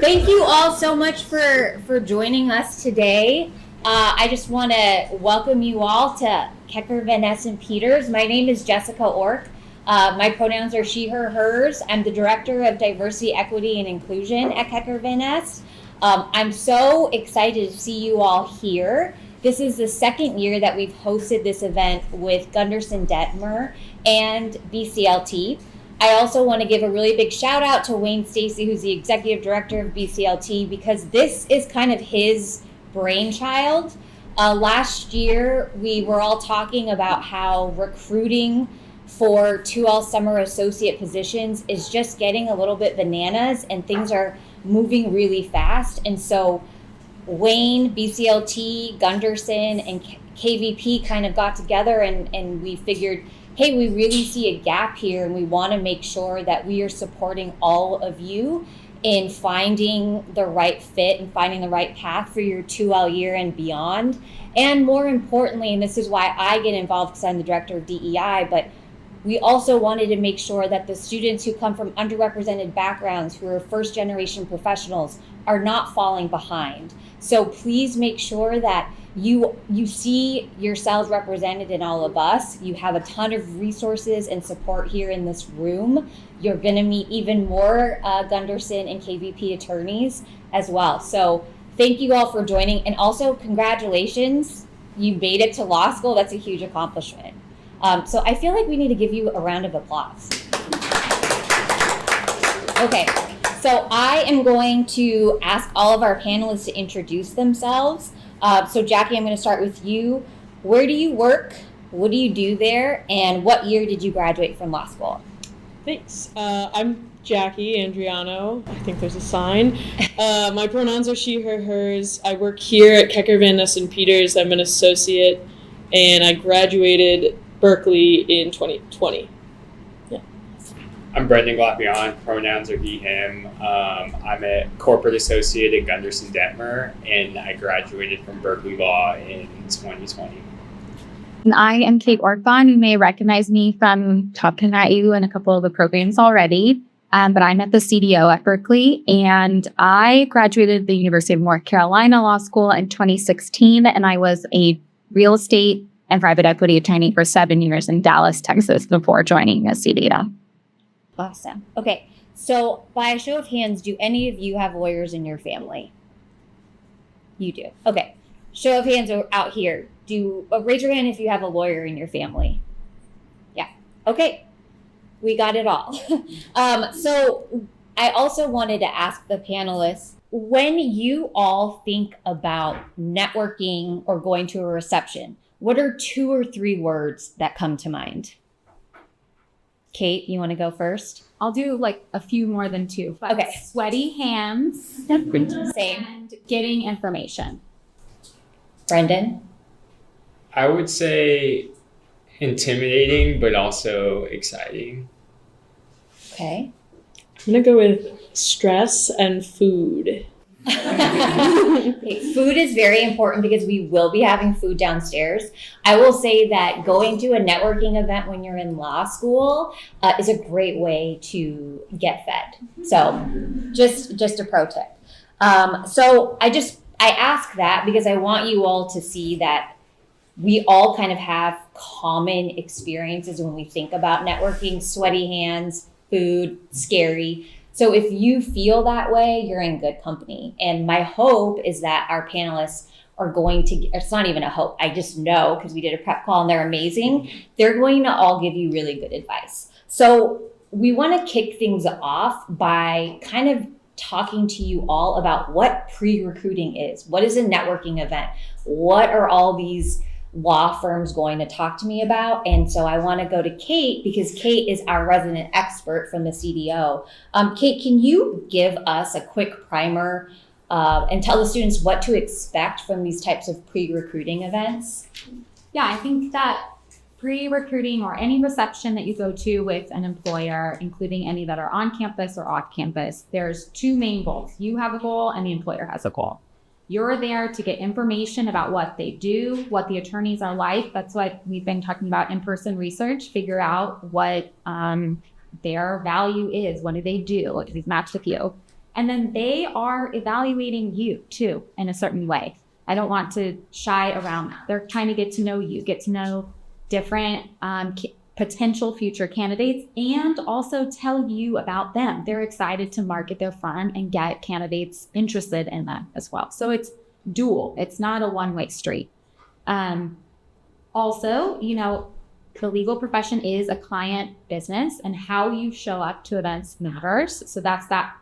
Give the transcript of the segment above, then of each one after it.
Thank you all so much for joining us today. I just want to welcome you all to Kecker Van Ness Peters. My name is Jessica Ourk. My pronouns are she, her, hers. I'm the Director of Diversity, Equity, and Inclusion at Kecker Van Ness. I'm so excited to see you all here. This is the second year that we've hosted this event with Gunderson Detmer and BCLT. I also want to give a really big shout out to Wayne Stacy, who's the Executive Director of BCLT, because this is kind of his brainchild. Last year, we were all talking about how recruiting for 2L summer associate positions is just getting a little bit bananas and things are moving really fast. And so Wayne, BCLT, Gunderson, and KVP kind of got together and we figured, hey, we really see a gap here and we want to make sure that we are supporting all of you in finding the right fit and finding the right path for your 2L year and beyond. And more importantly, and this is why I get involved because I'm the Director of DEI, but we also wanted to make sure that the students who come from underrepresented backgrounds, who are first generation professionals, are not falling behind. So please make sure that you see yourselves represented in all of us. You have a ton of resources and support here in this room. You're going to meet even more Gunderson and KVP attorneys as well. So thank you all for joining, and also congratulations. You made it to law school. That's a huge accomplishment. So I feel like we need to give you a round of applause. Okay, so I am going to ask all of our panelists to introduce themselves. So Jackie, I'm going to start with you. Where do you work? What do you do there? And what year did you graduate from law school? Thanks. I'm Jacquie Andreano. I think there's a sign. My pronouns are she, her, hers. I work here at Kecker Van Ness Peters. I'm an associate, and I graduated Berkeley in 2020. Yeah. I'm Brenden Glapion. Pronouns are he, him. I'm a corporate associate at Gunderson Detmer, and I graduated from Berkeley Law in 2020. And I am Kate Ortbahn. You may recognize me from talking at you in a couple of the programs already, but I'm at the CDO at Berkeley, and I graduated the University of North Carolina Law School in 2016, and I was a real estate and private equity attorney for 7 years in Dallas, Texas, before joining a CDO. Awesome. Okay, so by a show of hands, do any of you have lawyers in your family? You do. Okay, show of hands out here. Raise your hand if you have a lawyer in your family. Yeah. Okay, we got it all. So I also wanted to ask the panelists, when you all think about networking or going to a reception, what are 2 or 3 words that come to mind? Kate, you want to go first? I'll do like a few more than 2. But okay. Sweaty hands. Same. And getting information. Brenden? I would say intimidating, but also exciting. Okay. I'm going to go with stress and food. Okay, food is very important because we will be having food downstairs. I will say that going to a networking event when you're in law school is a great way to get fed. So just a pro tip. So I ask that because I want you all to see that we all kind of have common experiences when we think about networking: sweaty hands, food, scary. So if you feel that way, you're in good company. And my hope is that our panelists are going to, it's not even a hope, I just know because we did a prep call and they're amazing. They're going to all give you really good advice. So we want to kick things off by kind of talking to you all about what pre-recruiting is. What is a networking event? What are all these law firms going to talk to me about? And so I want to go to Kate because Kate is our resident expert from the CDO. Kate, can you give us a quick primer and tell the students what to expect from these types of pre-recruiting events? Yeah, I think that pre-recruiting or any reception that you go to with an employer, including any that are on campus or off campus, there's 2 main goals. You have a goal and the employer has a goal. You're there to get information about what they do, what the attorneys are like. That's what we've been talking about, in-person research, figure out what their value is. What do they do? We've matched a few. And then they are evaluating you too in a certain way. I don't want to shy around that. They're trying to get to know you, get to know different potential future candidates, and also tell you about them. They're excited to market their firm and get candidates interested in them as well. So it's dual. It's not a one-way street. Also, you know, the legal profession is a client business, and how you show up to events matters. So that's that,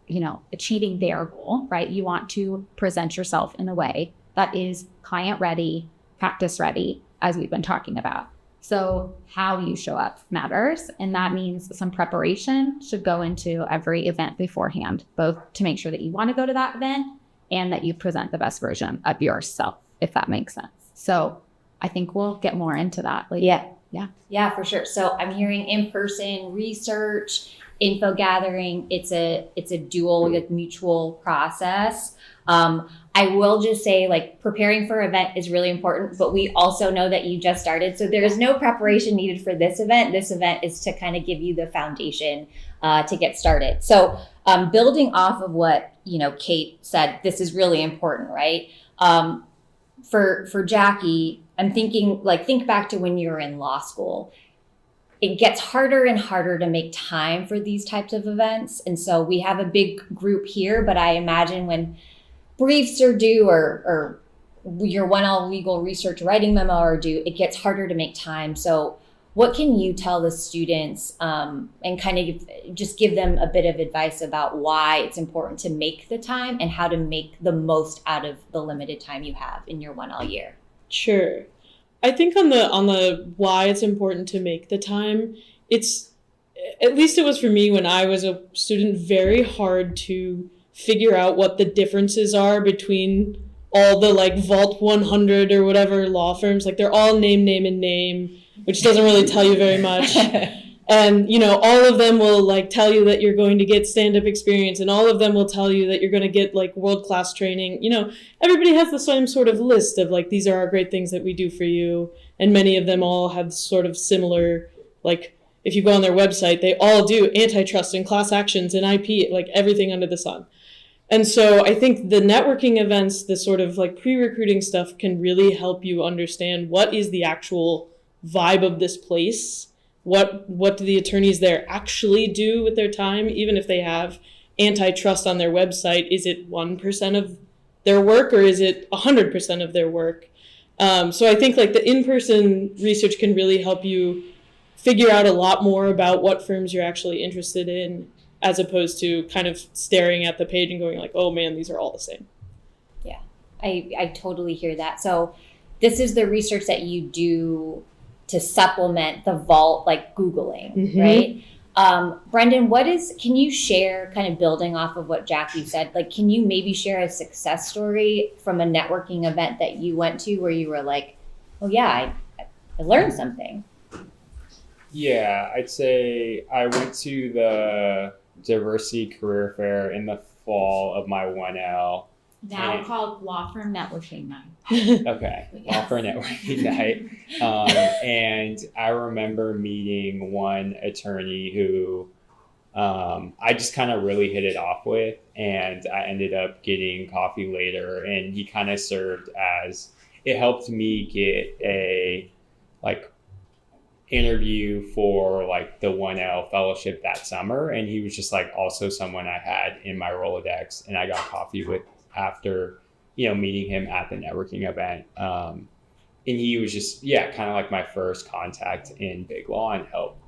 you know, achieving their goal, right? You want to present yourself in a way that is client ready, practice ready, as we've been talking about. So how you show up matters. And that means some preparation should go into every event beforehand, both to make sure that you want to go to that event and that you present the best version of yourself, if that makes sense. So I think we'll get more into that later. Yeah, for sure. So I'm hearing in-person research, info gathering. It's a dual, like, mutual process. I will just say, like, preparing for an event is really important, but we also know that you just started. So there is no preparation needed for this event. This event is to kind of give you the foundation to get started. So building off of what, you know, Kate said, this is really important, right? For Jackie, I'm thinking, like, think back to when you were in law school. It gets harder and harder to make time for these types of events. And so we have a big group here, but I imagine when briefs are due or your 1L legal research writing memo are due, it gets harder to make time. So what can you tell the students and kind of just give them a bit of advice about why it's important to make the time and how to make the most out of the limited time you have in your 1L year? Sure. I think on the why it's important to make the time, it's, at least it was for me when I was a student, very hard to figure out what the differences are between all the, like, Vault 100 or whatever law firms. Like, they're all name, which doesn't really tell you very much. And, you know, all of them will, like, tell you that you're going to get stand-up experience, and all of them will tell you that you're going to get, like, world-class training. You know, everybody has the same sort of list of, like, these are our great things that we do for you. And many of them all have sort of similar, like, if you go on their website, they all do antitrust and class actions and IP, like, everything under the sun. And so I think the networking events, the sort of, like, pre-recruiting stuff, can really help you understand what is the actual vibe of this place. What do the attorneys there actually do with their time, even if they have antitrust on their website? Is it 1% of their work, or is it 100% of their work? So I think, like, the in-person research can really help you figure out a lot more about what firms you're actually interested in, as opposed to kind of staring at the page and going, like, oh man, these are all the same. Yeah, I totally hear that. So this is the research that you do to supplement the vault, like Googling, right? Brenden, can you share, kind of building off of what Jackie said, like, can you maybe share a success story from a networking event that you went to where you were like, oh yeah, I learned something? Yeah, I'd say I went to the Diversity Career Fair in the fall of my 1L. Now called Law Firm Networking Night. Okay, Law Firm Networking Night. And I remember meeting one attorney who I just kind of really hit it off with, and I ended up getting coffee later, and he kind of served as, it helped me get a, like, interview for, like, the 1L fellowship that summer, and he was just, like, also someone I had in my Rolodex, and I got coffee with after, you know, meeting him at the networking event. And he was just, kind of like my first contact in big law, and helped,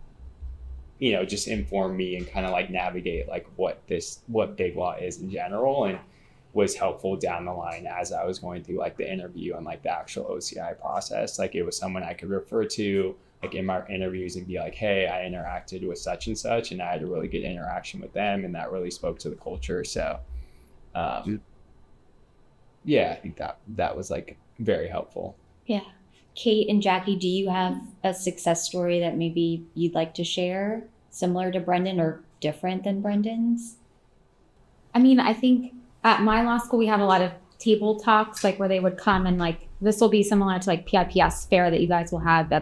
you know, just inform me and kind of, like, navigate, like, what big law is in general, and was helpful down the line as I was going through, like, the interview and, like, the actual OCI process. Like, it was someone I could refer to, like, in my interviews and be like, hey, I interacted with such and such, and I had a really good interaction with them, and that really spoke to the culture. So I think that was, like, very helpful. Yeah. Kate and Jackie, do you have a success story that maybe you'd like to share, similar to Brenden or different than Brenden's? I mean, I think at my law school, we had a lot of table talks, like, where they would come and, like, this will be similar to, like, PIPS fair that you guys will have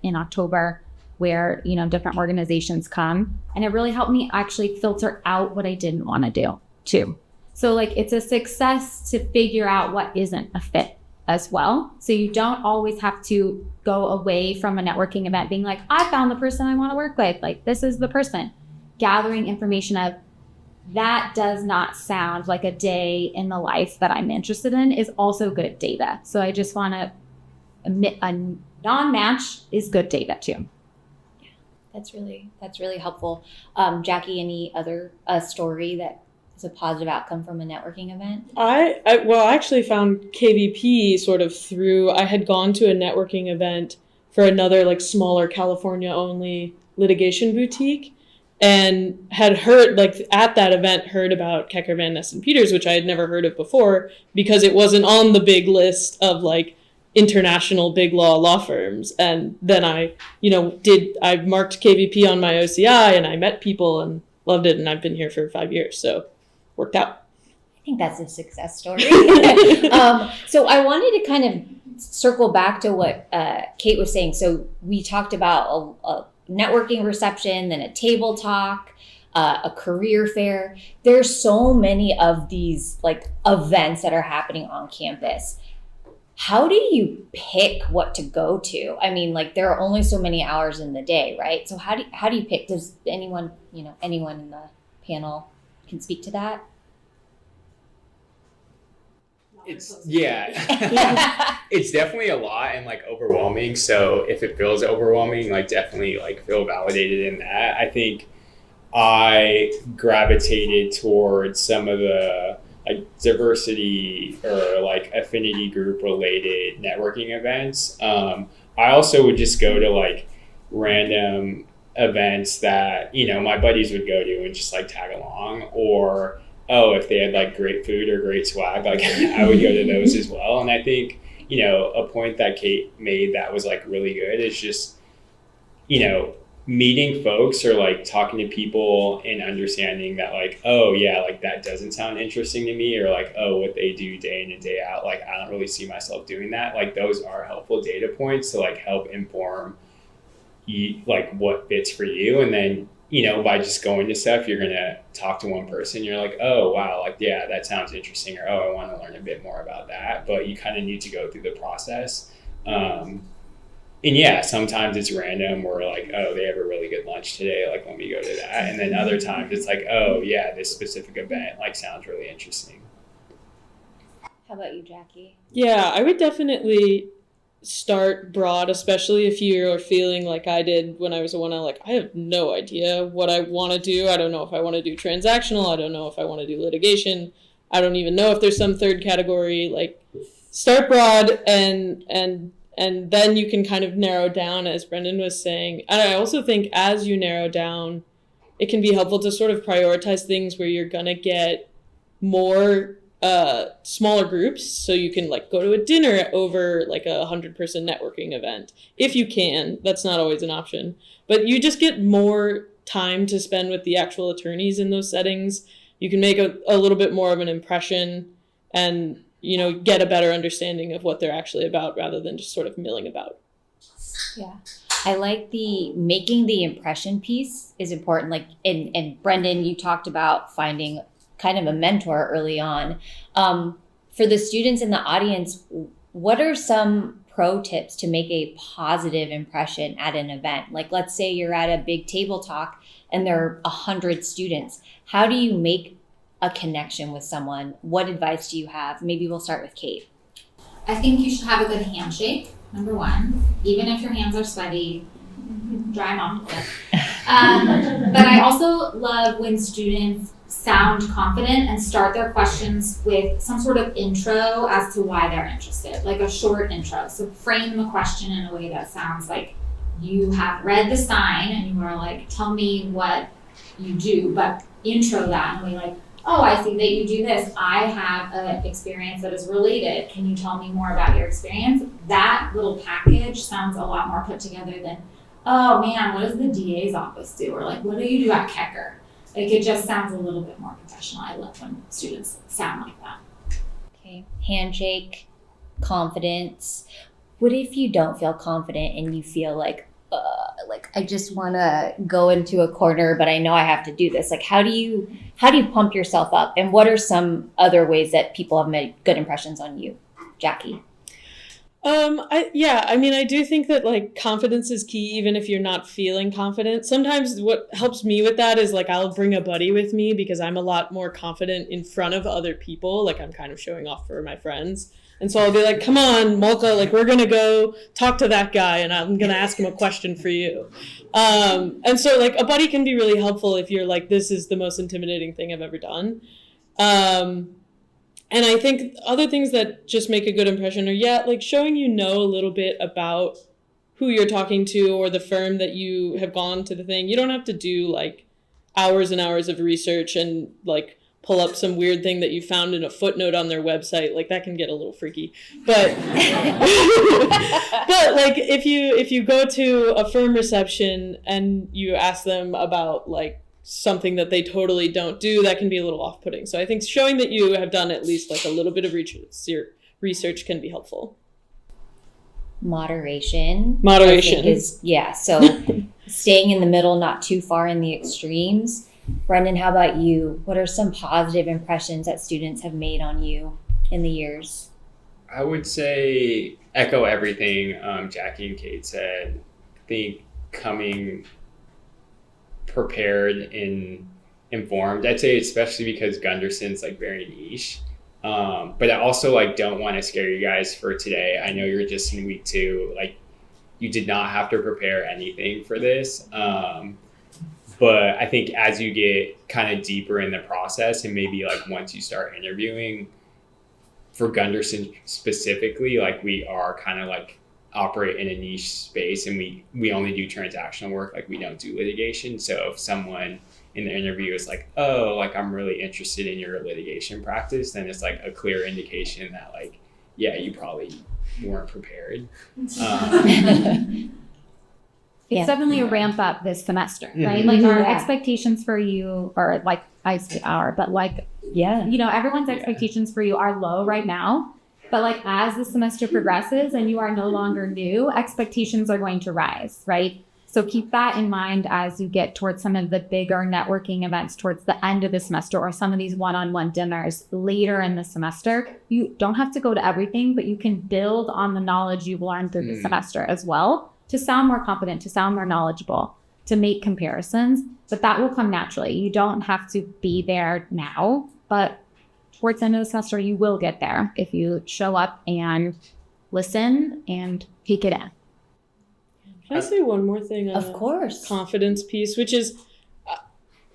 in October, where, you know, different organizations come. And it really helped me actually filter out what I didn't want to do. too. So like it's a success to figure out what isn't a fit as well. So you don't always have to go away from a networking event being like, I found the person I want to work with. Like, this is the person. Gathering information of that does not sound like a day in the life that I'm interested in is also good data. So I just want to admit a non-match is good data too. That's really helpful. Jackie, any other story that is a positive outcome from a networking event? I actually found KVP sort of through, I had gone to a networking event for another like smaller California only litigation boutique, and had heard, like at that event, heard about Kecker Van Ness and Peters, which I had never heard of before because it wasn't on the big list of like international big law firms. And then I marked KVP on my OCI and I met people and loved it. And I've been here for 5 years. So worked out. I think that's a success story. So I wanted to kind of circle back to what Kate was saying. So we talked about a networking reception, then a table talk, a career fair. There's so many of these like events that are happening on campus. How do you pick what to go to? I mean, like there are only so many hours in the day, right? So how do you pick? Does anyone in the panel can speak to that? It's definitely a lot and like overwhelming. So if it feels overwhelming, like definitely like feel validated in that. I think I gravitated towards some of the like diversity or like affinity group related networking events. I also would just go to like random events that, my buddies would go to and just like tag along, or if they had like great food or great swag, like I would go to those as well. And I think, a point that Kate made that was like really good is just, meeting folks or like talking to people and understanding that like, oh yeah, like that doesn't sound interesting to me, or like, oh, what they do day in and day out, like I don't really see myself doing that. Like those are helpful data points to like help inform you, like what fits for you. And then, by just going to stuff, you're going to talk to one person. You're like, oh, wow, like, yeah, that sounds interesting. Or, oh, I want to learn a bit more about that. But you kind of need to go through the process. And yeah, sometimes it's random where like, oh, they have a really good lunch today. Like, let me go to that. And then other times it's like, oh, yeah, this specific event like sounds really interesting. How about you, Jackie? Yeah, I would definitely start broad, especially if you're feeling like I did when I was a 1L, like I have no idea what I want to do. I don't know if I want to do transactional. I don't know if I want to do litigation. I don't even know if there's some third category. Like start broad and then you can kind of narrow down, as Brenden was saying. And I also think as you narrow down, it can be helpful to sort of prioritize things where you're going to get more smaller groups, so you can like go to a dinner over like 100-person networking event if you can. That's not always an option, but you just get more time to spend with the actual attorneys in those settings. You can make a little bit more of an impression and get a better understanding of what they're actually about rather than just sort of milling about. Yeah, I like the making the impression piece is important. Like and Brenden, you talked about finding kind of a mentor early on. For the students in the audience, what are some pro tips to make a positive impression at an event? Like, let's say you're at a big table talk and there are 100 students. How do you make a connection with someone? What advice do you have? Maybe we'll start with Kate. I think you should have a good handshake, number one. Even if your hands are sweaty, dry them off a bit. But I also love when students sound confident and start their questions with some sort of intro as to why they're interested, like a short intro. So frame the question in a way that sounds like you have read the sign and you are like, tell me what you do, but intro that in a way like, oh, I see that you do this. I have an experience that is related. Can you tell me more about your experience? That little package sounds a lot more put together than, oh man, what does the DA's office do? Or like, what do you do at Kecker? Like, it just sounds a little bit more professional. I love when students sound like that. Okay, handshake, confidence. What if you don't feel confident and you feel like I just want to go into a corner, but I know I have to do this. Like, how do you pump yourself up? And what are some other ways that people have made good impressions on you, Jackie? I do think that like confidence is key, even if you're not feeling confident. Sometimes what helps me with that is like, I'll bring a buddy with me because I'm a lot more confident in front of other people. Like I'm kind of showing off for my friends. And so I'll be like, come on, Molka, like we're going to go talk to that guy and I'm going to ask him a question for you. And so like a buddy can be really helpful if you're like, this is the most intimidating thing I've ever done. And I think other things that just make a good impression are, like showing a little bit about who you're talking to or the firm that you have gone to the thing. You don't have to do like hours and hours of research and like pull up some weird thing that you found in a footnote on their website. Like that can get a little freaky. But but like if you go to a firm reception and you ask them about like something that they totally don't do, that can be a little off-putting. So I think showing that you have done at least like a little bit of research can be helpful. Moderation. I think so staying in the middle, not too far in the extremes. Brenden, how about you? What are some positive impressions that students have made on you in the years? I would say echo everything Jackie and Kate said. I think coming prepared and informed. I'd say especially because Gunderson's like very niche. But I also like don't want to scare you guys for today. I know you're just in week 2. Like you did not have to prepare anything for this. But I think as you get kind of deeper in the process and maybe like once you start interviewing for Gunderson specifically, like we are kind of like operate in a niche space and we only do transactional work. Like we don't do litigation. So if someone in the interview is like, oh, like I'm really interested in your litigation practice, then it's like a clear indication that like, yeah, you probably weren't prepared. It's definitely a ramp up this semester, right? Like our expectations for you are like, I say our, but like, everyone's expectations for you are low right now. But like as the semester progresses and you are no longer new, expectations are going to rise, right? So keep that in mind as you get towards some of the bigger networking events towards the end of the semester or some of these one-on-one dinners later in the semester. You don't have to go to everything, but you can build on the knowledge you've learned through the semester as well to sound more confident, to sound more knowledgeable, to make comparisons. But that will come naturally. You don't have to be there now, but towards the end of the semester, you will get there if you show up and listen and take it in. Can I say one more thing on of course confidence piece, which is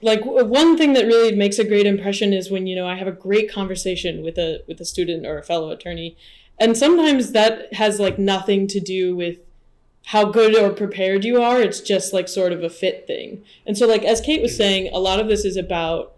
like one thing that really makes a great impression is when, I have a great conversation with a student or a fellow attorney. And sometimes that has like nothing to do with how good or prepared you are. It's just like sort of a fit thing. And so like, as Kate was saying, a lot of this is about,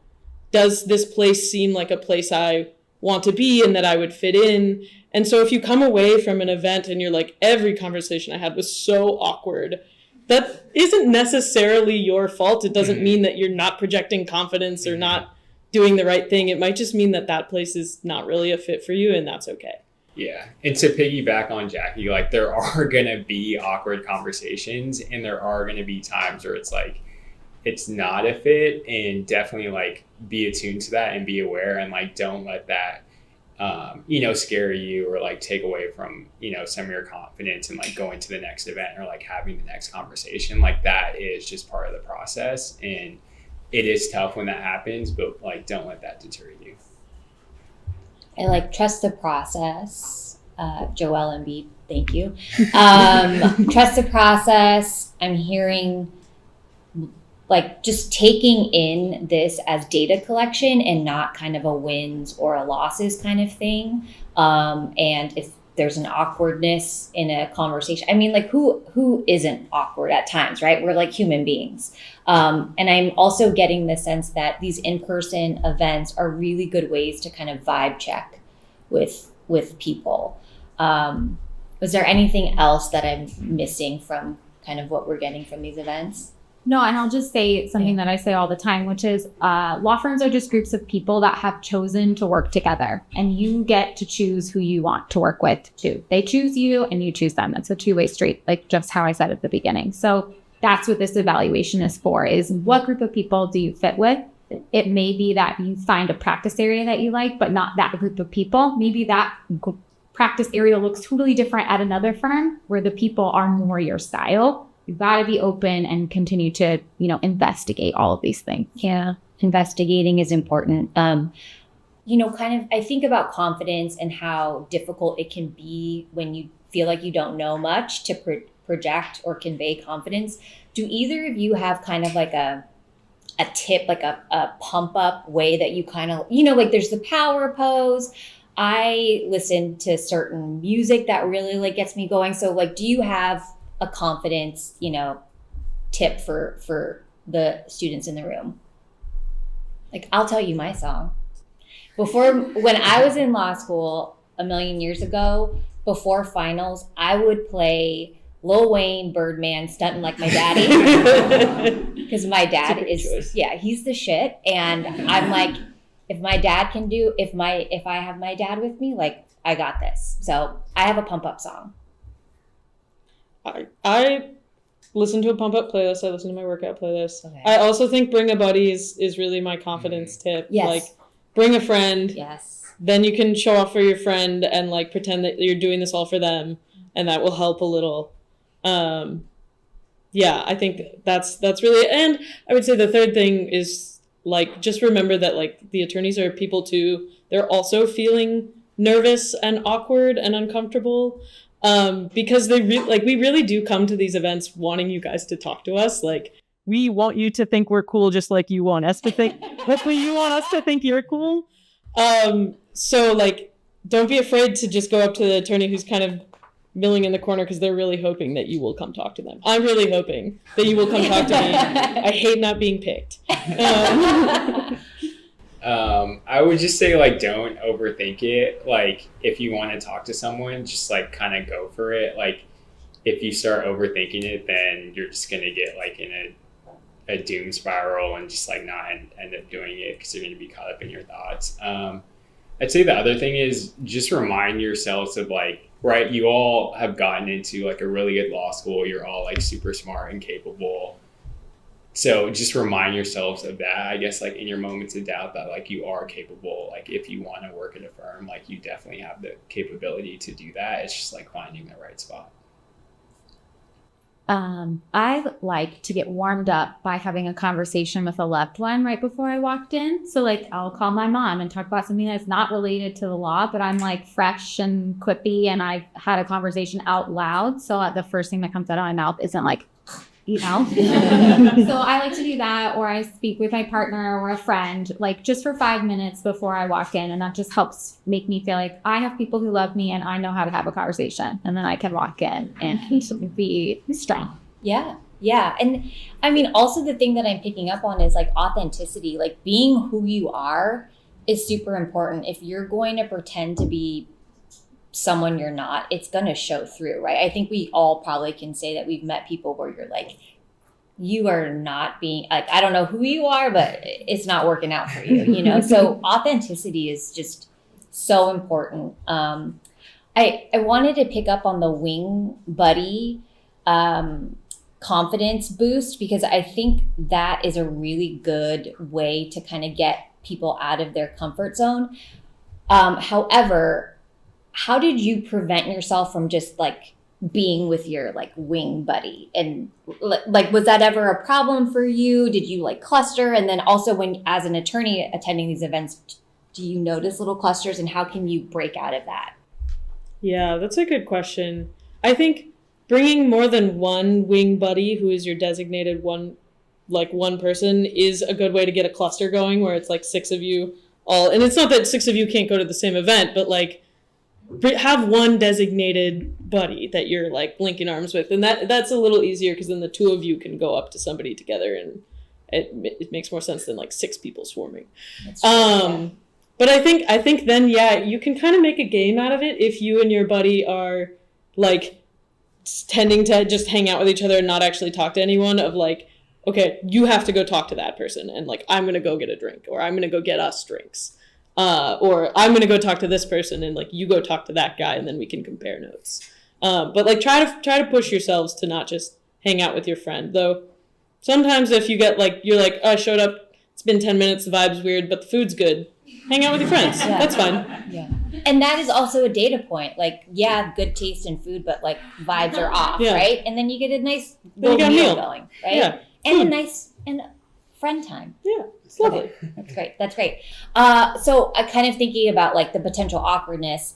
does this place seem like a place I want to be and that I would fit in? And so if you come away from an event and you're like, every conversation I had was so awkward, that isn't necessarily your fault. It doesn't mean that you're not projecting confidence or not doing the right thing. It might just mean that that place is not really a fit for you, and that's okay. Yeah. And to piggyback on Jackie, like there are going to be awkward conversations and there are going to be times where it's like, it's not a fit, and definitely like be attuned to that and be aware and like, don't let that, scare you or like take away from, some of your confidence and like going to the next event or like having the next conversation. Like that is just part of the process. And it is tough when that happens, but like, don't let that deter you. I like trust the process. Joelle Embiid, thank you. Trust the process. I'm hearing like just taking in this as data collection and not kind of a wins or a losses kind of thing. And if there's an awkwardness in a conversation, I mean, like who isn't awkward at times, right? We're like human beings. And I'm also getting the sense that these in-person events are really good ways to kind of vibe check with people. Was there anything else that I'm missing from kind of what we're getting from these events? No, and I'll just say something that I say all the time, which is law firms are just groups of people that have chosen to work together, and you get to choose who you want to work with too. They choose you and you choose them. It's a two-way street, like just how I said at the beginning. So that's what this evaluation is for, is what group of people do you fit with? It may be that you find a practice area that you like, but not that group of people. Maybe that practice area looks totally different at another firm where the people are more your style. You've got to be open and continue to, investigate all of these things. Yeah, investigating is important. Kind of, I think about confidence and how difficult it can be when you feel like you don't know much to project or convey confidence. Do either of you have kind of like a tip, like a pump up way that you kind of, like there's the power pose. I listen to certain music that really like gets me going. So like, do you have a confidence, tip for the students in the room? Like, I'll tell you my song. When I was in law school a million years ago, before finals, I would play Lil Wayne, Birdman, Stuntin' Like My Daddy. Because my dad he's the shit. And I'm like, if I have my dad with me, like, I got this. So I have a pump up song. I listen to a pump up playlist. I listen to my workout playlist. Okay. I also think bring a buddy is really my confidence tip. Yes. Like, bring a friend. Yes. Then you can show off for your friend and like pretend that you're doing this all for them, and that will help a little. I think that's really, and I would say the third thing is like, just remember that like the attorneys are people too. They're also feeling nervous and awkward and uncomfortable. Because we really do come to these events wanting you guys to talk to us. Like, we want you to think we're cool just like you want us to think. Hopefully you want us to think you're cool. So like, don't be afraid to just go up to the attorney who's kind of milling in the corner because they're really hoping that you will come talk to them. I'm really hoping that you will come talk to me. I hate not being picked. I would just say, like, don't overthink it. Like, if you want to talk to someone, just like kind of go for it. Like, if you start overthinking it, then you're just going to get like in a doom spiral and just like not end up doing it because you're going to be caught up in your thoughts. I'd say the other thing is just remind yourselves of like, right, you all have gotten into like a really good law school. You're all like super smart and capable. So just remind yourselves of that, I guess, like in your moments of doubt, that like you are capable. Like if you want to work at a firm, like you definitely have the capability to do that. It's just like finding the right spot. I like to get warmed up by having a conversation with a loved one right before I walked in. So like I'll call my mom and talk about something that's not related to the law, but I'm like fresh and quippy and I've had a conversation out loud. So the first thing that comes out of my mouth isn't like, So I like to do that, or I speak with my partner or a friend, like just for 5 minutes before I walk in. And that just helps make me feel like I have people who love me and I know how to have a conversation. And then I can walk in and be strong. Yeah. Yeah. And I mean, also the thing that I'm picking up on is like authenticity, like being who you are is super important. If you're going to pretend to be someone you're not, it's going to show through, right? I think we all probably can say that we've met people where you're like, you are not being like, I don't know who you are, but it's not working out for you, So authenticity is just so important. I wanted to pick up on the wing buddy confidence boost, because I think that is a really good way to kind of get people out of their comfort zone. However, how did you prevent yourself from just like being with your like wing buddy? And like, was that ever a problem for you? Did you like cluster? And then also when, as an attorney attending these events, do you notice little clusters, and how can you break out of that? Yeah, that's a good question. I think bringing more than one wing buddy who is your designated one person is a good way to get a cluster going, where it's like 6 of you all, and it's not that 6 of you can't go to the same event, but like have one designated buddy that you're like linking arms with, and that's a little easier because then the 2 of you can go up to somebody together, and it makes more sense than like 6 people swarming. That's true, yeah. But I think then you can kind of make a game out of it if you and your buddy are like tending to just hang out with each other and not actually talk to anyone, of like, okay, you have to go talk to that person, and like I'm gonna go get a drink, or I'm gonna go get us drinks. Or I'm going to go talk to this person, and like you go talk to that guy, and then we can compare notes. But like try to push yourselves to not just hang out with your friend. Though sometimes if you get like, you're like, oh, I showed up, it's been 10 minutes, the vibe's weird, but the food's good. Hang out with your friends. Yeah. That's fine. Yeah. And that is also a data point. Like, yeah, good taste in food, but like vibes are off, Yeah. right? And then you get a nice Then you little got a meal meal. going, right? Yeah. And Food. a nice and friend time. Yeah. It's lovely. That's great. That's great. So I kind of thinking about like the potential awkwardness.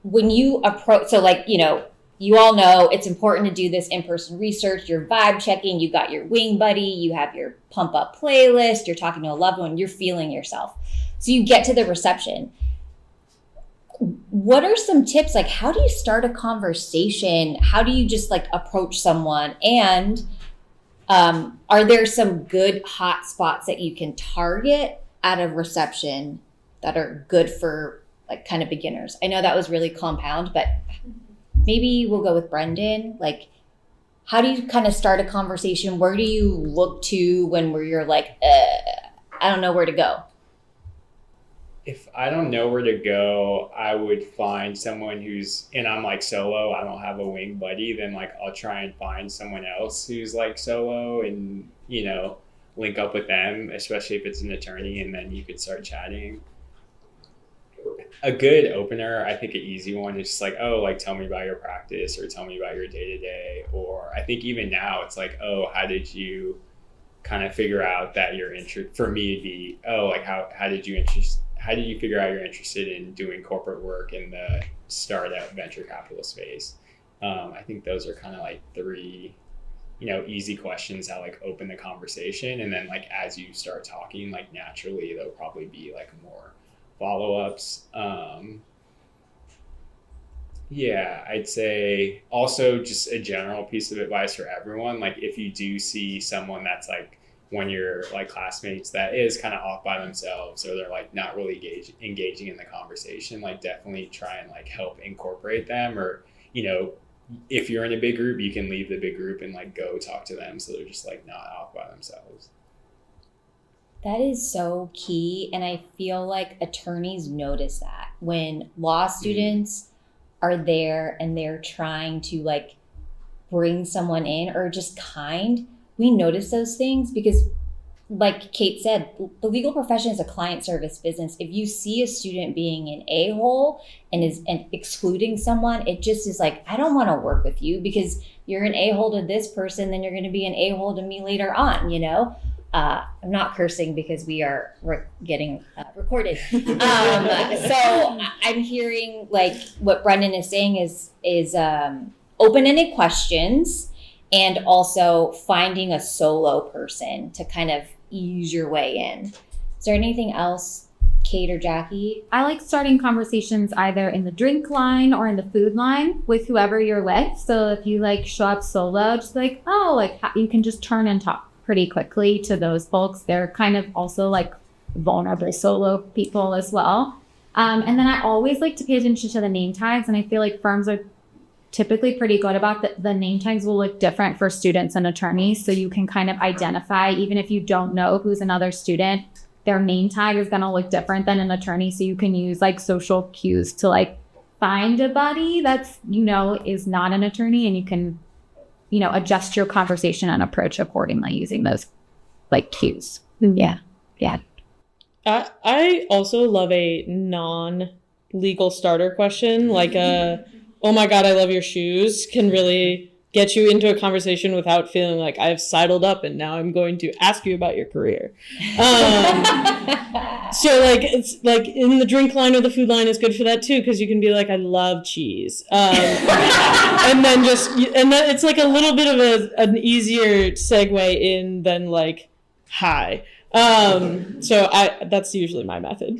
When you approach, so like, you know, you all know it's important to do this in-person research, you're vibe checking, you got your wing buddy, you have your pump up playlist, you're talking to a loved one, you're feeling yourself. So you get to the reception. What are some tips? Like, how do you start a conversation? How do you just like approach someone? And are there some good hot spots that you can target at a reception that are good for like kind of beginners? I know that was really compound, but maybe we'll go with Brenden. Like, how do you kind of start a conversation? Where do you look to when you're like, I don't know where to go? If I don't know where to go, I would find someone and I'm like solo, I don't have a wing buddy, then like I'll try and find someone else who's like solo and, you know, link up with them, especially if it's an attorney, and then you could start chatting. A good opener, I think an easy one is just like, oh, like tell me about your practice or tell me about your day-to-day. Or I think even now it's like, oh, how did you kind of figure out that you're interested? For me, it'd be, oh, like how did you figure out you're interested in doing corporate work in the startup venture capital space? I think those are kind of like three, you know, easy questions that like open the conversation. And then like as you start talking, like naturally there'll probably be like more follow-ups. Yeah, I'd say also just a general piece of advice for everyone. Like if you do see someone that's like, when you're like classmates that is kind of off by themselves or they're like not really engaging in the conversation, like definitely try and like help incorporate them. Or, you know, if you're in a big group, you can leave the big group and like go talk to them so they're just like not off by themselves. That is so key. And I feel like attorneys notice that when law students are there and they're trying to like bring someone in or just we notice those things because like Kate said, the legal profession is a client service business. If you see a student being an a-hole and excluding someone, it just is like, I don't want to work with you because you're an a-hole to this person, then you're going to be an a-hole to me later on, you know? I'm not cursing because we are getting recorded. So I'm hearing like what Brenden is saying is open-ended questions and also finding a solo person to kind of ease your way in. Is there anything else, Kate or Jackie? I like starting conversations either in the drink line or in the food line with whoever you're with. So if you like show up solo, just like, oh, like you can just turn and talk pretty quickly to those folks. They're kind of also like vulnerable solo people as well. And then I always like to pay attention to the name tags. And I feel like firms are typically pretty good about the name tags will look different for students and attorneys. So you can kind of identify, even if you don't know who's another student, their name tag is going to look different than an attorney. So you can use like social cues to like find a buddy that's, you know, is not an attorney, and you can, you know, adjust your conversation and approach accordingly using those like cues. Yeah. Yeah. I also love a non-legal starter question, like a, oh my God, I love your shoes, can really get you into a conversation without feeling like I've sidled up and now I'm going to ask you about your career. So like, it's like in the drink line or the food line is good for that too, because you can be like, I love cheese. And then it's like a little bit of an easier segue in than like, hi. So that's usually my method.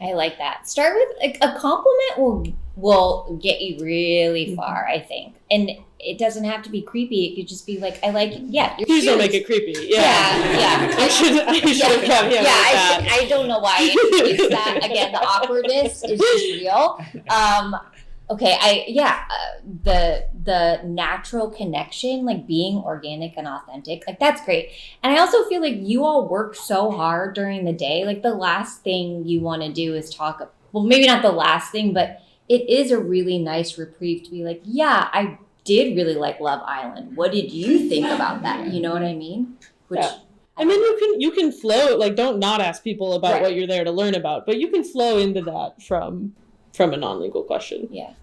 I like that. Start with a compliment will get you really far, I think. And it doesn't have to be creepy. It could just be like, I like, yeah. Please don't make it creepy. Yeah. I should have come here. I don't know why I introduced that. Again, the awkwardness is just real. Okay, the natural connection, like being organic and authentic, like that's great. And I also feel like you all work so hard during the day. Like the last thing you want to do is talk, well, maybe not the last thing, but it is a really nice reprieve to be like, yeah, I did really like Love Island. What did you think about that? You know what I mean? And then you can flow, like, don't not ask people about Right. what you're there to learn about, but you can flow into that from a non-legal question. Yeah.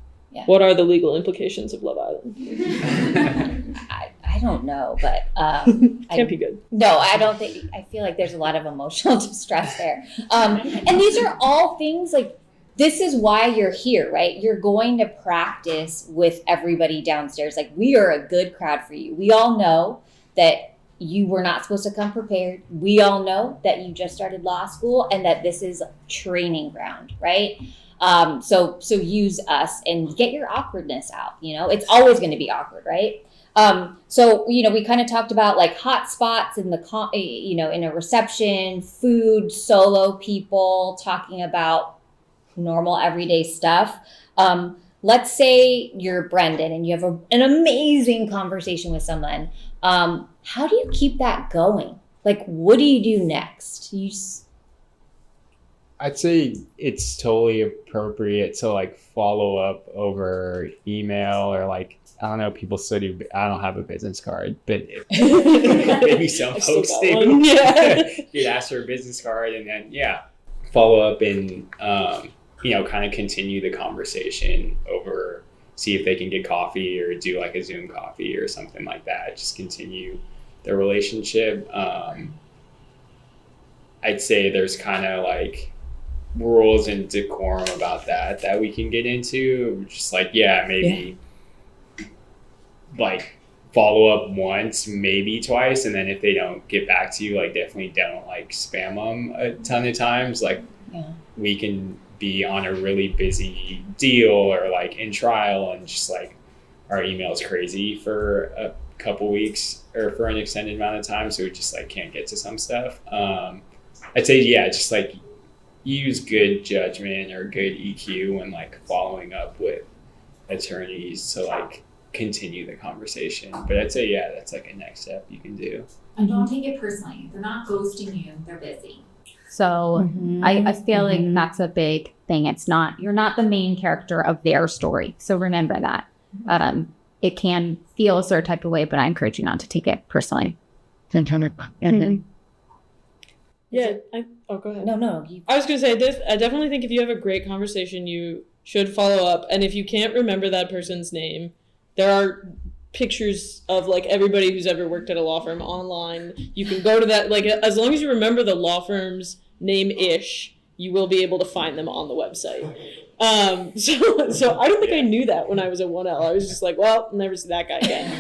What are the legal implications of Love Island? I don't know, but Can't be good. No, I don't think. I feel like there's a lot of emotional distress there. And these are all things like, this is why you're here, right? You're going to practice with everybody downstairs. Like, we are a good crowd for you. We all know that you were not supposed to come prepared. We all know that you just started law school and that this is training ground, right? So use us and get your awkwardness out. You know, it's always going to be awkward, right? So, you know, we kind of talked about like hot spots in in a reception, food, solo people, talking about normal everyday stuff. Let's say you're Brenden and you have an amazing conversation with someone. How do you keep that going? Like, what do you do next? I'd say it's totally appropriate to like follow up over email or like, I don't know, people still do. I don't have a business card, but maybe some folks do. Yeah. You'd ask for a business card and then, follow up and, kind of continue the conversation over, see if they can get coffee or do like a Zoom coffee or something like that. Just continue the relationship. I'd say there's kind of like rules and decorum about that we can get into. Just like, maybe like follow up once, maybe twice, and then if they don't get back to you, like definitely don't like spam them a ton of times. Like we can be on a really busy deal or like in trial and just like our email's crazy for a couple weeks or for an extended amount of time, so we just like can't get to some stuff. I'd say just like use good judgment or good EQ when like following up with attorneys to like continue the conversation. But I'd say that's like a next step you can do. And don't take it personally. They're not ghosting you, they're busy. So I feel like that's a big thing. You're not the main character of their story. So remember that. It can feel a certain type of way, but I encourage you not to take it personally. Yeah. Go ahead. No. I was going to say this. I definitely think if you have a great conversation, you should follow up. And if you can't remember that person's name, there are pictures of like everybody who's ever worked at a law firm online. You can go to that, like, as long as you remember the law firm's name-ish, you will be able to find them on the website. So I don't think I knew that when I was at 1L. I was just like, well, I'll never see that guy again.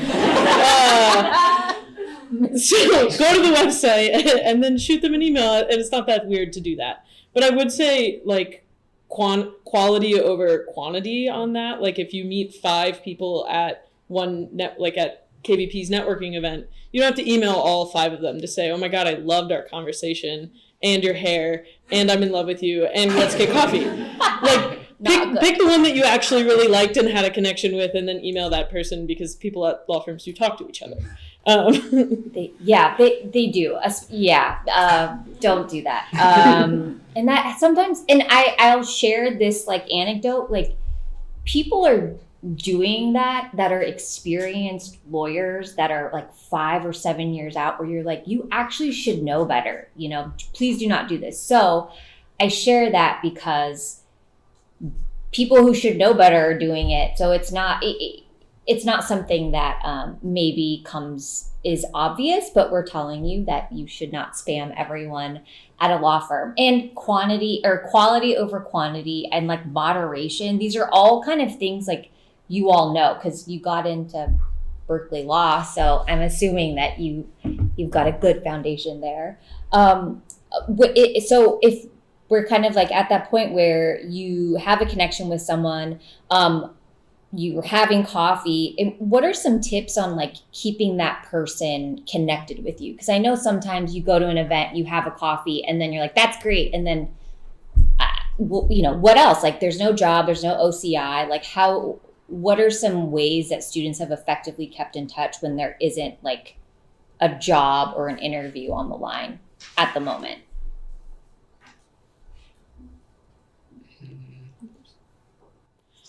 So go to the website and then shoot them an email, and it's not that weird to do that. But I would say like quality over quantity on that. Like if you meet 5 people at at KBP's networking event, you don't have to email all 5 of them to say, oh my God, I loved our conversation and your hair and I'm in love with you and let's get coffee. Like pick the one that you actually really liked and had a connection with, and then email that person, because people at law firms do talk to each other. They do. Don't do that. And that sometimes, and I'll share this like anecdote, like people are doing that are experienced lawyers that are like 5 or 7 years out, where you're like, you actually should know better, please do not do this. So I share that because people who should know better are doing it. So it's not something that maybe is obvious, but we're telling you that you should not spam everyone at a law firm. And quality over quantity and like moderation, these are all kind of things like you all know because you got into Berkeley Law. So I'm assuming that you've got a good foundation there. So if we're kind of like at that point where you have a connection with someone, you're having coffee, and what are some tips on like keeping that person connected with you? Because I know sometimes you go to an event, you have a coffee, and then you're like, that's great. And then, what else? Like there's no job, there's no OCI. Like what are some ways that students have effectively kept in touch when there isn't like a job or an interview on the line at the moment?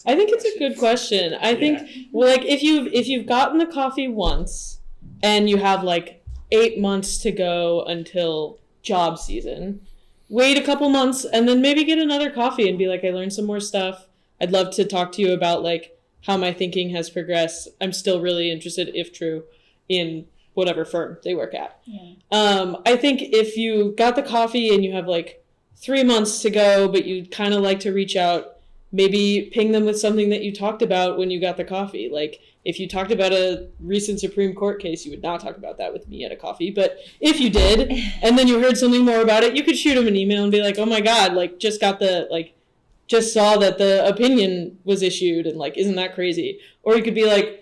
I think it's a good question. I think, well, like if you've gotten the coffee once and you have like 8 months to go until job season, wait a couple months and then maybe get another coffee and be like, I learned some more stuff. I'd love to talk to you about like how my thinking has progressed. I'm still really interested, if true, in whatever firm they work at. Yeah. I think if you got the coffee and you have like 3 months to go, but you'd kind of like to reach out, maybe ping them with something that you talked about when you got the coffee. Like if you talked about a recent Supreme Court case, you would not talk about that with me at a coffee. But if you did, and then you heard something more about it, you could shoot them an email and be like, oh my God, like just saw that the opinion was issued and like, isn't that crazy? Or you could be like,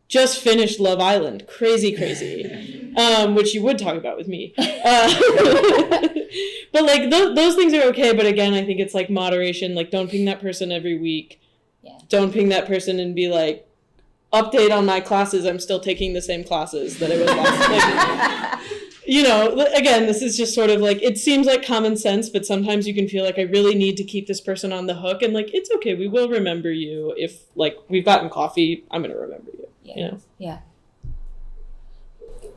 just finished Love Island. Crazy. Which you would talk about with me. But like those things are okay. But again, I think it's like moderation. Like don't ping that person every week. Yeah. Don't ping that person and be like, update on my classes. I'm still taking the same classes that I was last. Again, this is just sort of like, it seems like common sense, but sometimes you can feel like I really need to keep this person on the hook. And like, it's okay. We will remember you. If like we've gotten coffee, I'm going to remember you. Yeah. Yeah.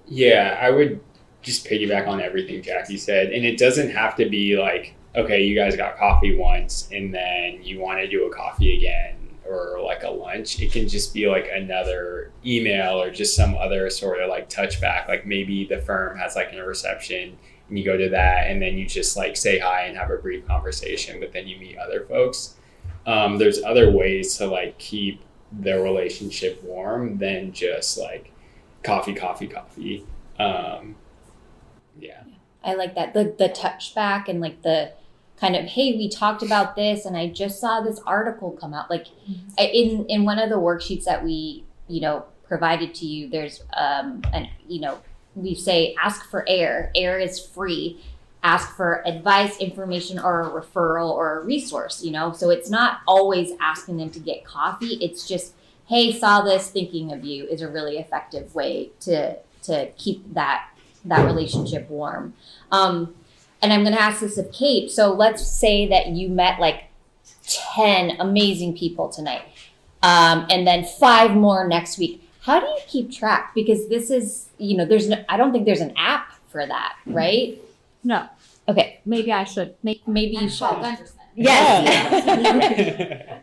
Yeah, I would just piggyback on everything Jackie said. And it doesn't have to be like, okay, you guys got coffee once and then you want to do a coffee again or like a lunch. It can just be like another email or just some other sort of like touchback. Like maybe the firm has like a reception and you go to that and then you just like say hi and have a brief conversation, but then you meet other folks. There's other ways to like keep the relationship warm than just like coffee. Yeah. I like that. The touchback and like the kind of, hey, we talked about this and I just saw this article come out. Like in one of the worksheets that we, provided to you, there's, we say, ask for air. Air is free. Ask for advice, information, or a referral or a resource, So it's not always asking them to get coffee. It's just, hey, saw this, thinking of you is a really effective way to keep that relationship warm. And I'm going to ask this of Kate. So let's say that you met like 10 amazing people tonight, and then 5 more next week. How do you keep track? Because this is, I don't think there's an app for that, right? No. Okay. Maybe I should. Maybe you should. 100%. Yes.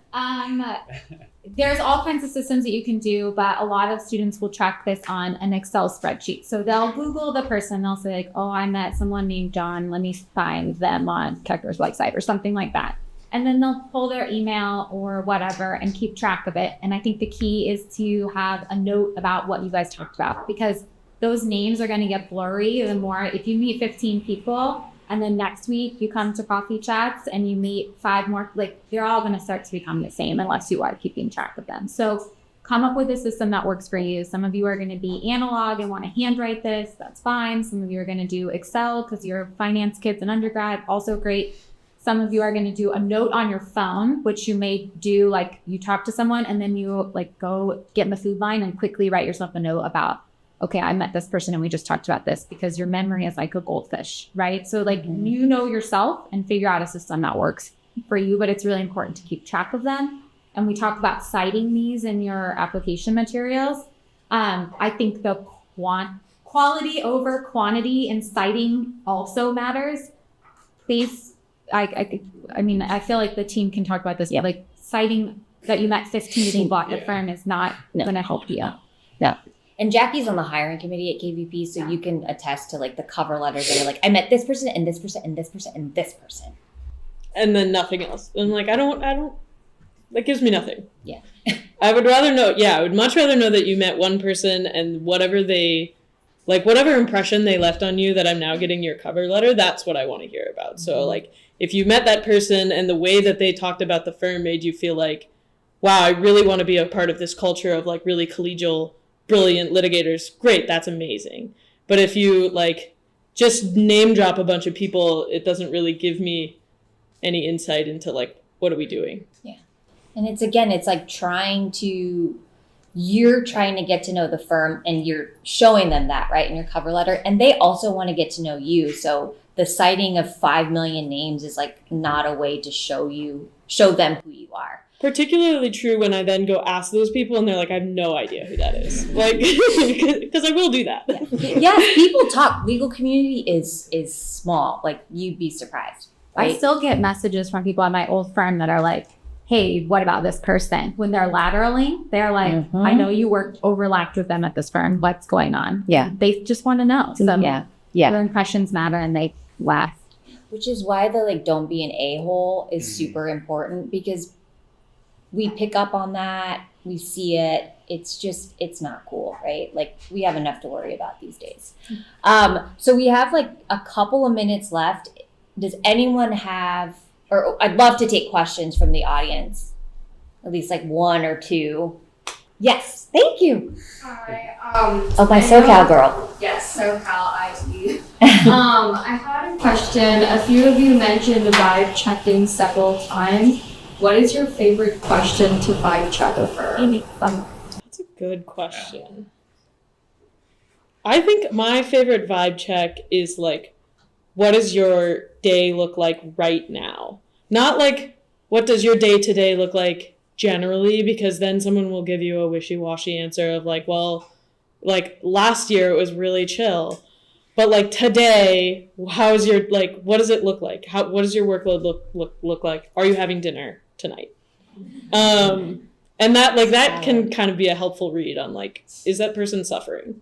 There's all kinds of systems that you can do, but a lot of students will track this on an Excel spreadsheet. So they'll Google the person. They'll say like, oh, I met someone named John. Let me find them on Kecker's website or something like that. And then they'll pull their email or whatever and keep track of it. And I think the key is to have a note about what you guys talked about, because those names are going to get blurry the more. If you meet 15 people and then next week you come to coffee chats and you meet 5 more, like they're all going to start to become the same unless you are keeping track of them. So come up with a system that works for you. Some of you are going to be analog and want to handwrite this. That's fine. Some of you are going to do Excel because you're finance kids in undergrad. Also great. Some of you are going to do a note on your phone, which you may do like you talk to someone and then you like go get in the food line and quickly write yourself a note about, okay, I met this person and we just talked about this, because your memory is like a goldfish, right? So like you know yourself and figure out a system that works for you, but it's really important to keep track of them. And we talk about citing these in your application materials. I think the quality over quantity in citing also matters. Please, I feel like the team can talk about this. Yeah. Like citing that you met 15 people at the firm is not going to help you. No. And Jackie's on the hiring committee at KVP, so you can attest to like the cover letters that are like, I met this person and this person and this person and this person. And then nothing else. And like, I don't, that gives me nothing. Yeah. I would much rather know that you met one person and whatever impression they left on you that I'm now getting your cover letter, that's what I want to hear about. Mm-hmm. So like, if you met that person and the way that they talked about the firm made you feel like, wow, I really want to be a part of this culture of like really collegial, brilliant litigators, great, that's amazing. But if you like just name drop a bunch of people, it doesn't really give me any insight into like, what are we doing? Yeah. And it's like you're trying to get to know the firm and you're showing them that, right, in your cover letter. And they also want to get to know you. So the citing of 5 million names is like not a way to show them who you are. particularly true when I then go ask those people and they're like, I have no idea who that is. Like, because I will do that. Yes, people talk. Legal community is small. Like, you'd be surprised. Right? I still get messages from people at my old firm that are like, hey, what about this person? When they're lateraling, they're like, I know you overlapped with them at this firm. What's going on? Yeah. They just want to know. So Their impressions matter and they last. Which is why the like don't be an a-hole is super important, because we pick up on that, we see it. It's not cool, right? Like, we have enough to worry about these days. So we have like a couple of minutes left. Does anyone have, or I'd love to take questions from the audience, at least like one or two. Yes, thank you. Hi. My SoCal girl. Yes, SoCal IT. I had a question. A few of you mentioned vibe checking several times. What is your favorite question to vibe check a firm? That's a good question. I think my favorite vibe check is like, what does your day look like right now? Not like, what does your day to day look like generally? Because then someone will give you a wishy-washy answer of like, well, like last year it was really chill. But like today, how is your, like, what does it look like? What does your workload look like? Are you having dinner tonight? And that, like, that can kind of be a helpful read on like, is that person suffering?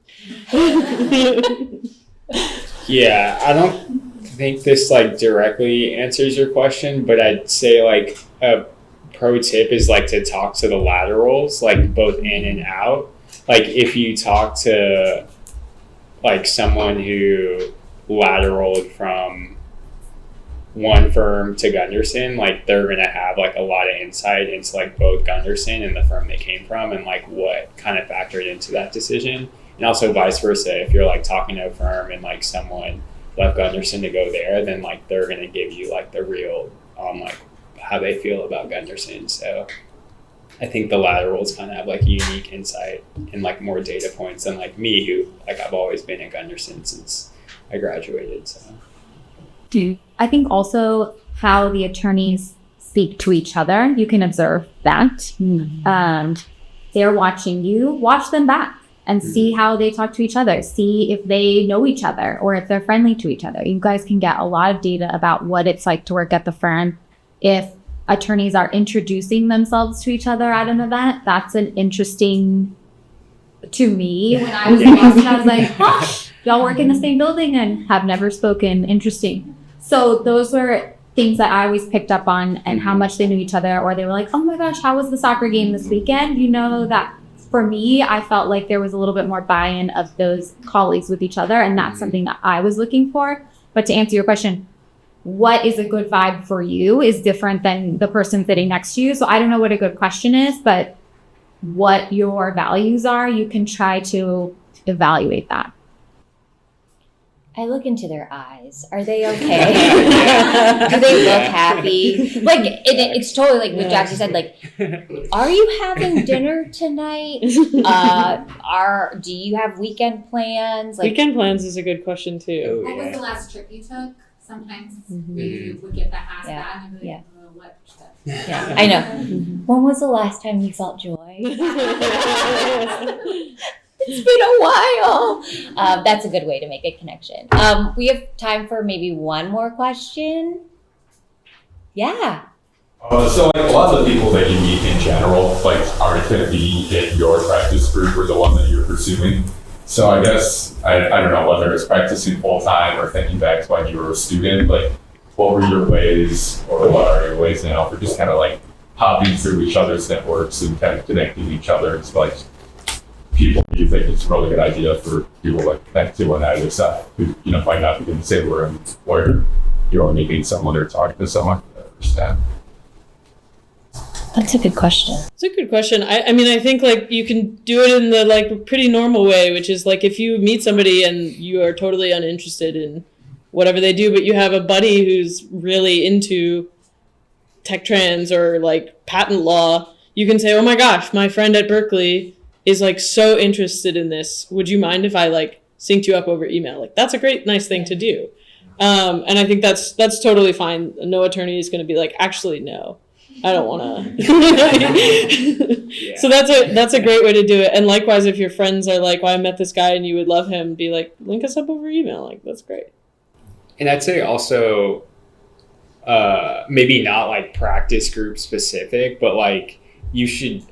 Yeah, I don't think this like directly answers your question, but I'd say like a pro tip is like to talk to the laterals, like both in and out. Like, if you talk to like someone who lateraled from one firm to Gunderson, like they're gonna have like a lot of insight into like both Gunderson and the firm they came from, and like what kind of factored into that decision. And also vice versa, if you're like talking to a firm and like someone left Gunderson to go there, then like they're gonna give you like the real like how they feel about Gunderson. So I think the laterals kind of have like unique insight and like more data points than like me, who like I've always been at Gunderson since I graduated. So I think also how the attorneys speak to each other, you can observe that. They're watching you, watch them back and see how they talk to each other. See if they know each other or if they're friendly to each other. You guys can get a lot of data about what it's like to work at the firm. If attorneys are introducing themselves to each other at an event, that's an interesting, to me, when I was in Boston, I was like, huh, y'all work in the same building and have never spoken. Interesting. So those were things that I always picked up on, and how much they knew each other, or they were like, oh my gosh, how was the soccer game this weekend? You know, that for me, I felt like there was a little bit more buy-in of those colleagues with each other, and that's something that I was looking for. But to answer your question, what is a good vibe for you is different than the person sitting next to you. So I don't know what a good question is, but what your values are, you can try to evaluate that. I look into their eyes. Are they okay? Do they look happy? Like, it's totally like what Jackie said, like, are you having dinner tonight? Do you have weekend plans? Like, weekend plans is a good question too. What was the last trip you took? Sometimes we would get that asked that, and I'd be like, what trip? Yeah, I know. When was the last time you felt joy? It's been a while. That's a good way to make a connection. We have time for maybe one more question. Yeah. So like a lot of the people that you meet in general, like aren't going to be in your practice group or the one that you're pursuing. So I guess, I don't know, whether it's practicing full time or thinking back to when you were a student, like what were your ways, or what are your ways now for just kind of like hopping through each other's networks and kind of connecting each other? It's like people you think it's a really good idea for people like connect to on either side, who, you know, might not be in the same room where you're only meeting someone or talking to someone. Understand? That's a good question. It's a good question. I mean, I think like you can do it in the like pretty normal way, which is like if you meet somebody and you are totally uninterested in whatever they do, but you have a buddy who's really into tech trans or like patent law, you can say, oh my gosh, my friend at Berkeley is like so interested in this. Would you mind if I like synced you up over email? Like that's a great, nice thing to do. And I think that's totally fine. No attorney is going to be like, actually, no. I don't want to. Yeah. So that's a great way to do it. And likewise, if your friends are like, well, I met this guy and you would love him, be like, link us up over email. Like, that's great. And I'd say also, maybe not like practice group specific, but like you should,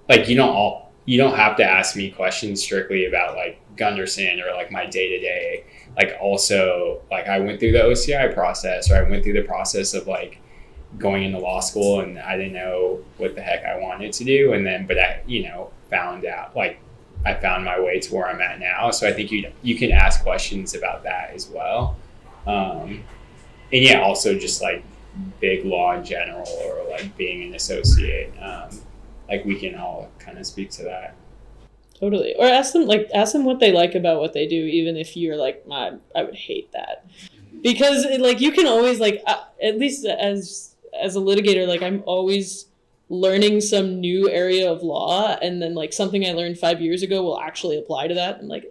like, you don't have to ask me questions strictly about like Gunderson or like my day to day. Like also, like I went through the OCI process, or I went through the process of like going into law school, and I didn't know what the heck I wanted to do, and then but I found out, like I found my way to where I'm at now. So I think you can ask questions about that as well. And yeah, also just like big law in general, or like being an associate, like we can all kind of speak to that. Totally. Or ask them what they like about what they do, even if you're like, I would hate that. Because like you can always like, at least as a litigator, like I'm always learning some new area of law, and then like something I learned 5 years ago will actually apply to that. I'm like,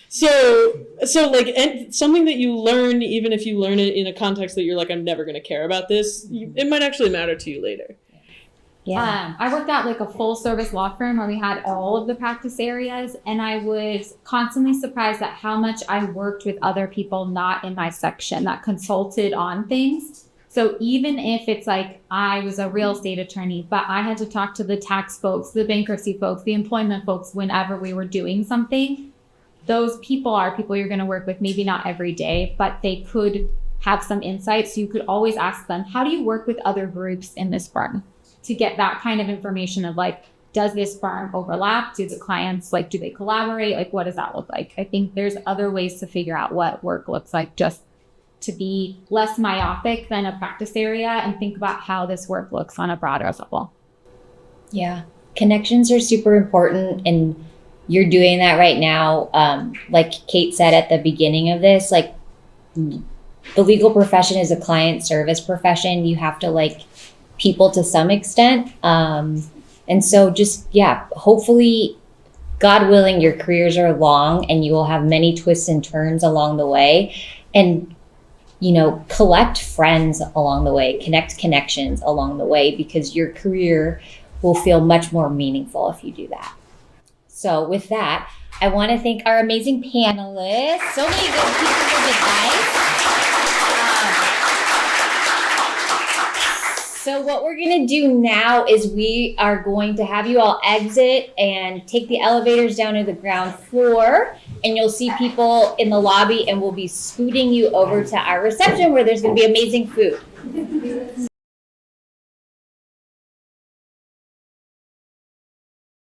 So like, and something that you learn, even if you learn it in a context that you're like, I'm never going to care about this, it might actually matter to you later. Yeah. I worked at like a full service law firm where we had all of the practice areas, and I was constantly surprised at how much I worked with other people not in my section that consulted on things. So even if it's like I was a real estate attorney, but I had to talk to the tax folks, the bankruptcy folks, the employment folks whenever we were doing something, those people are people you're going to work with, maybe not every day, but they could have some insights. So you could always ask them, how do you work with other groups in this firm, to get that kind of information of like, does this firm overlap? Do the clients, like, do they collaborate? Like, what does that look like? I think there's other ways to figure out what work looks like, just to be less myopic than a practice area and think about how this work looks on a broader level. Yeah. Connections are super important, and you're doing that right now. Like Kate said at the beginning of this, like the legal profession is a client service profession. You have to like people to some extent. And so just, yeah, hopefully, God willing, your careers are long and you will have many twists and turns along the way. And, collect friends along the way, connect connections along the way, because your career will feel much more meaningful if you do that. So with that, I want to thank our amazing panelists. So many good pieces of advice. So what we're going to do now is we are going to have you all exit and take the elevators down to the ground floor, and you'll see people in the lobby, and we'll be scooting you over to our reception where there's going to be amazing food.